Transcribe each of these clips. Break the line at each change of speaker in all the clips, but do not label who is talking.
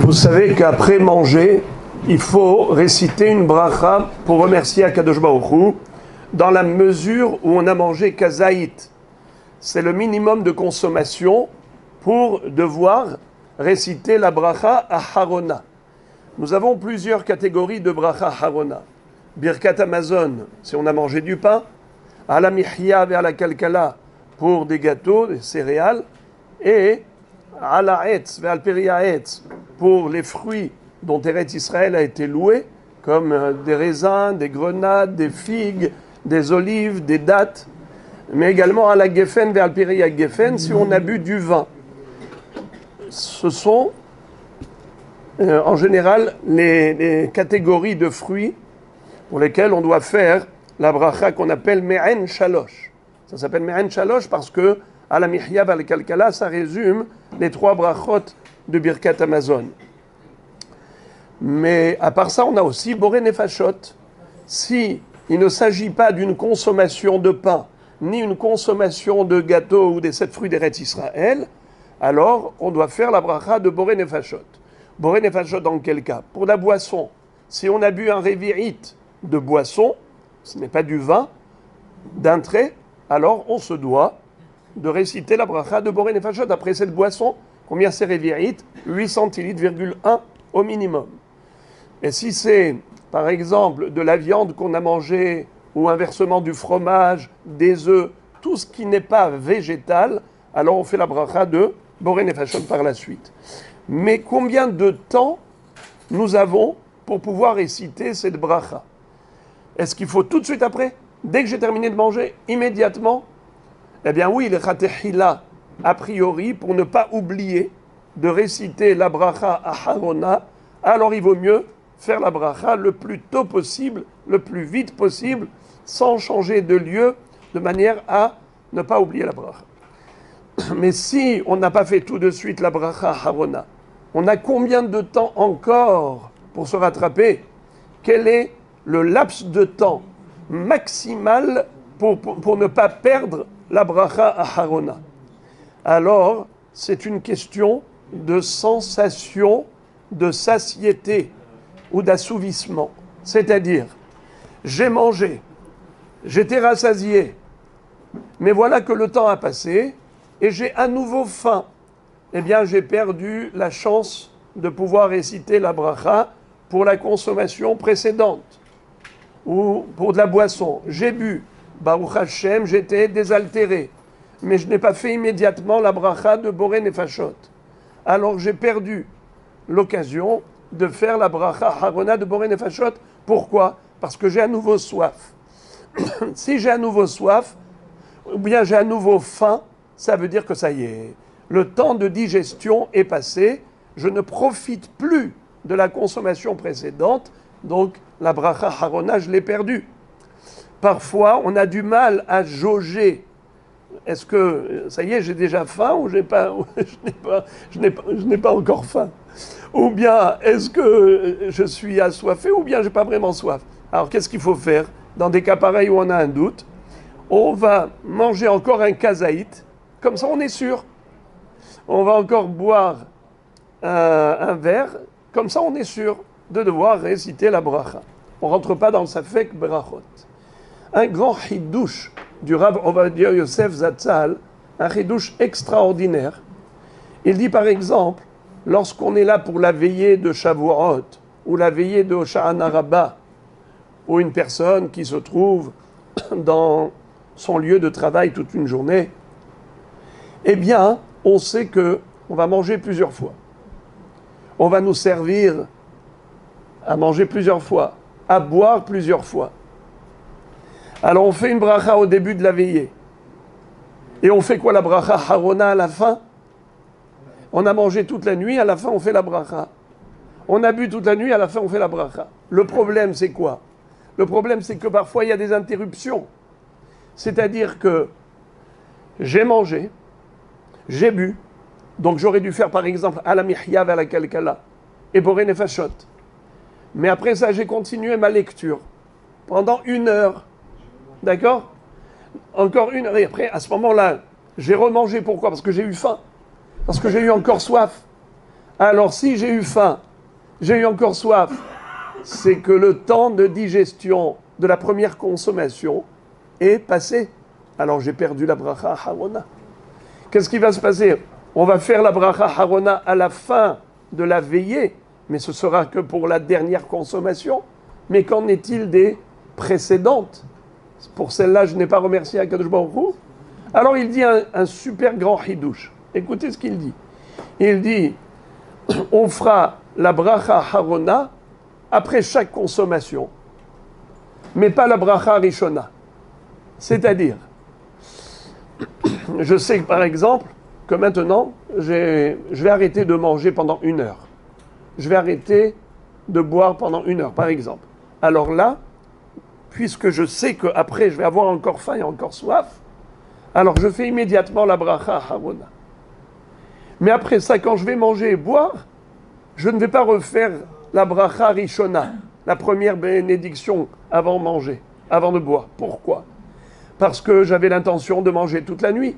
Vous savez qu'après manger, il faut réciter une bracha pour remercier Akadosh Baruch Hu, dans la mesure où on a mangé kazaït. C'est le minimum de consommation pour devoir réciter la bracha Aharona. Nous avons plusieurs catégories de bracha Aharona. Birkat Amazon, si on a mangé du pain. Ala Mihya vers la Kalkala pour des gâteaux, des céréales. Et Ala Etz vers Alperia Etz pour les fruits dont Eretz Israël a été loué, comme des raisins, des grenades, des figues, des olives, des dattes. Mais également Ala Geffen vers Alperia Geffen si on a bu du vin. Ce sont en général les catégories de fruits pour lesquels on doit faire la bracha qu'on appelle Me'en Shalosh. Ça s'appelle Me'en Shalosh parce que à la Mihya val Kalkala, ça résume les trois brachot de Birkat Amazon. Mais à part ça, on a aussi Boré Nefashot. Si il ne s'agit pas d'une consommation de pain, ni une consommation de gâteaux ou des 7 fruits d'Eretz Israël, alors on doit faire la bracha de Boré Nefashot. Boré Nefashot dans quel cas? Pour la boisson. Si on a bu un révi'it de boisson, ce n'est pas du vin, d'un trait, alors on se doit de réciter la bracha de Boré Nefashot. Après cette boisson, combien c'est révi'it? 8 centilitres,1 au minimum. Et si c'est, par exemple, de la viande qu'on a mangée, ou inversement du fromage, des œufs, tout ce qui n'est pas végétal, alors on fait la bracha de Boré Nefashot par la suite. Mais combien de temps nous avons pour pouvoir réciter cette bracha? Est-ce qu'il faut tout de suite après? Dès que j'ai terminé de manger, immédiatement? Eh bien oui, le chatechila, a priori, pour ne pas oublier de réciter la bracha Aharona, alors il vaut mieux faire la bracha le plus tôt possible, le plus vite possible, sans changer de lieu, de manière à ne pas oublier la bracha. Mais si on n'a pas fait tout de suite la bracha Aharona, on a combien de temps encore pour se rattraper? Quel est le laps de temps maximal pour ne pas perdre la bracha Aharona? Alors, c'est une question de sensation, de satiété ou d'assouvissement. C'est-à-dire, j'ai mangé, j'étais rassasié, mais voilà que le temps a passé et j'ai à nouveau faim. Eh bien, j'ai perdu la chance de pouvoir réciter la bracha pour la consommation précédente ou pour de la boisson. J'ai bu, Baruch Hashem, j'étais désaltéré, mais je n'ai pas fait immédiatement la bracha de Boré Nefashot. Alors j'ai perdu l'occasion de faire la bracha Harona de Boré Nefashot. Pourquoi? Parce que j'ai à nouveau soif. Si j'ai à nouveau soif, ou bien j'ai à nouveau faim, ça veut dire que ça y est, le temps de digestion est passé, je ne profite plus de la consommation précédente, donc la bracha Harona, je l'ai perdue. Parfois, on a du mal à jauger. Est-ce que, ça y est, j'ai déjà faim ou je n'ai pas encore faim? Ou bien, est-ce que je suis assoiffé ou bien je n'ai pas vraiment soif? Alors, qu'est-ce qu'il faut faire? Dans des cas pareils où on a un doute, on va manger encore un kazaït, comme ça on est sûr. On va encore boire un verre, comme ça on est sûr de devoir réciter la bracha. On ne rentre pas dans le safek brachot. Un grand chidouche du Rav Ovadia Yosef Zatzal, un chidouche extraordinaire. Il dit par exemple, lorsqu'on est là pour la veillée de Shavuot, ou la veillée de Hoshana Rabbah, ou une personne qui se trouve dans son lieu de travail toute une journée, eh bien, on sait qu'on va manger plusieurs fois. On va nous servir à manger plusieurs fois, à boire plusieurs fois. Alors on fait une bracha au début de la veillée. Et on fait quoi la bracha Harona à la fin? On a mangé toute la nuit, à la fin on fait la bracha. On a bu toute la nuit, à la fin on fait la bracha. Le problème c'est quoi? Le problème c'est que parfois il y a des interruptions. C'est-à-dire que j'ai mangé, j'ai bu, donc j'aurais dû faire par exemple Ala Mihya vers la Kalkala et Boré Nefashot. Mais après ça j'ai continué ma lecture pendant 1 heure. D'accord? Encore 1 heure. Et après, à ce moment-là, j'ai remangé. Pourquoi? Parce que j'ai eu faim. Parce que j'ai eu encore soif. Alors si j'ai eu faim, j'ai eu encore soif, c'est que le temps de digestion de la première consommation est passé. Alors j'ai perdu la bracha harona. Qu'est-ce qui va se passer? On va faire la bracha harona à la fin de la veillée, mais ce sera que pour la dernière consommation. Mais qu'en est-il des précédentes? Pour celle-là, je n'ai pas remercié Akadosh Baruch Hu. Alors il dit un super grand hidouche. Écoutez ce qu'il dit. Il dit, on fera la bracha harona après chaque consommation, mais pas la bracha rishona. C'est-à-dire, je sais par exemple que maintenant, je vais arrêter de manger pendant 1 heure. Je vais arrêter de boire pendant 1 heure, par exemple. Alors là, puisque je sais qu'après je vais avoir encore faim et encore soif, alors je fais immédiatement la bracha harona. Mais après ça, quand je vais manger et boire, je ne vais pas refaire la bracha rishona, la première bénédiction avant de manger, avant de boire. Pourquoi? Parce que j'avais l'intention de manger toute la nuit.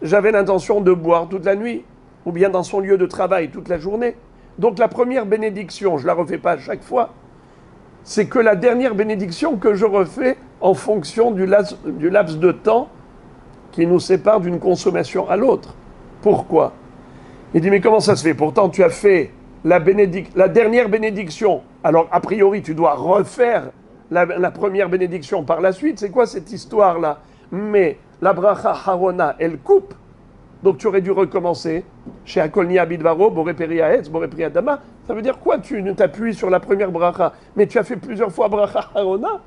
J'avais l'intention de boire toute la nuit, ou bien dans son lieu de travail toute la journée. Donc la première bénédiction, je ne la refais pas à chaque fois. C'est que la dernière bénédiction que je refais en fonction du laps de temps qui nous sépare d'une consommation à l'autre. Pourquoi? Il dit, mais comment ça se fait? Pourtant, tu as fait la dernière bénédiction. Alors, a priori, tu dois refaire la première bénédiction par la suite. C'est quoi cette histoire-là? Mais la bracha harona, elle coupe. Donc, tu aurais dû recommencer. Chez Akolni Abidvaro, Boré Peri Haetz, Boré Peri Adama. Ça veut dire quoi? Tu ne t'appuies sur la première bracha, mais tu as fait plusieurs fois bracha harona?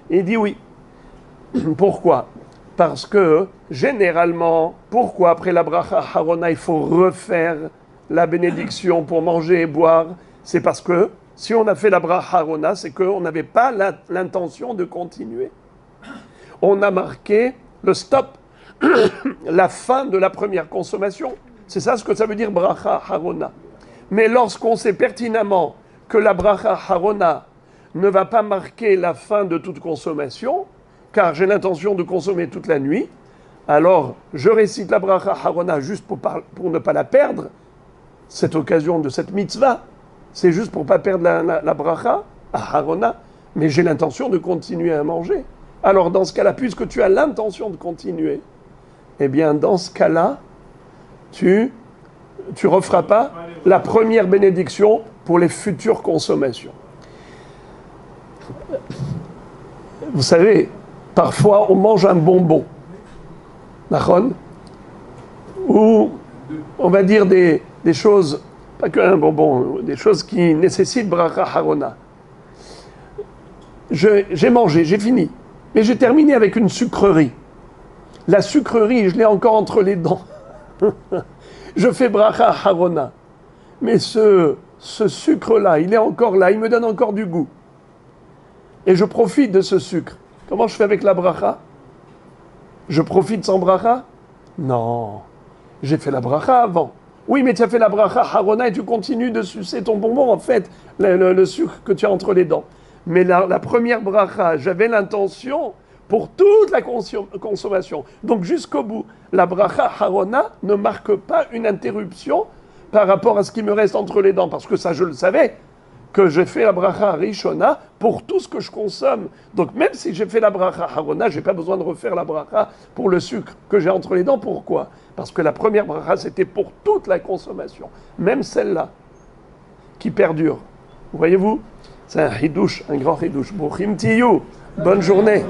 Et il dit oui. Pourquoi? Parce que, généralement, pourquoi après la bracha harona, il faut refaire la bénédiction pour manger et boire? C'est parce que, si on a fait la bracha harona, c'est qu'on n'avait pas l'intention de continuer. On a marqué le stop, la fin de la première consommation. C'est ça ce que ça veut dire bracha harona. Mais lorsqu'on sait pertinemment que la bracha harona ne va pas marquer la fin de toute consommation, car j'ai l'intention de consommer toute la nuit, alors je récite la bracha harona juste pour ne pas la perdre, cette occasion de cette mitzvah. C'est juste pour ne pas perdre la bracha harona, mais j'ai l'intention de continuer à manger. Alors dans ce cas-là, puisque tu as l'intention de continuer, eh bien dans ce cas-là, tu referas pas la première bénédiction pour les futures consommations. Vous savez, parfois on mange un bonbon, nachon, ou on va dire des choses, pas qu'un bonbon, des choses qui nécessitent bracha harona. J'ai mangé, j'ai fini, mais j'ai terminé avec une sucrerie. La sucrerie, je l'ai encore entre les dents. Je fais bracha harona, mais ce sucre-là, il est encore là, il me donne encore du goût. Et je profite de ce sucre. Comment je fais avec la bracha? Je profite sans bracha? Non, j'ai fait la bracha avant. Oui, mais tu as fait la bracha harona et tu continues de sucer ton bonbon, en fait, le sucre que tu as entre les dents. Mais la première bracha, j'avais l'intention pour toute la consommation. Donc jusqu'au bout, la bracha harona ne marque pas une interruption par rapport à ce qui me reste entre les dents, parce que ça, je le savais, que j'ai fait la bracha rishona pour tout ce que je consomme. Donc même si j'ai fait la bracha harona, je n'ai pas besoin de refaire la bracha pour le sucre que j'ai entre les dents. Pourquoi? Parce que la première bracha, c'était pour toute la consommation, même celle-là, qui perdure. Voyez-vous? C'est un hidouche, un grand hidouche. Bochim tiyou. Bonne journée.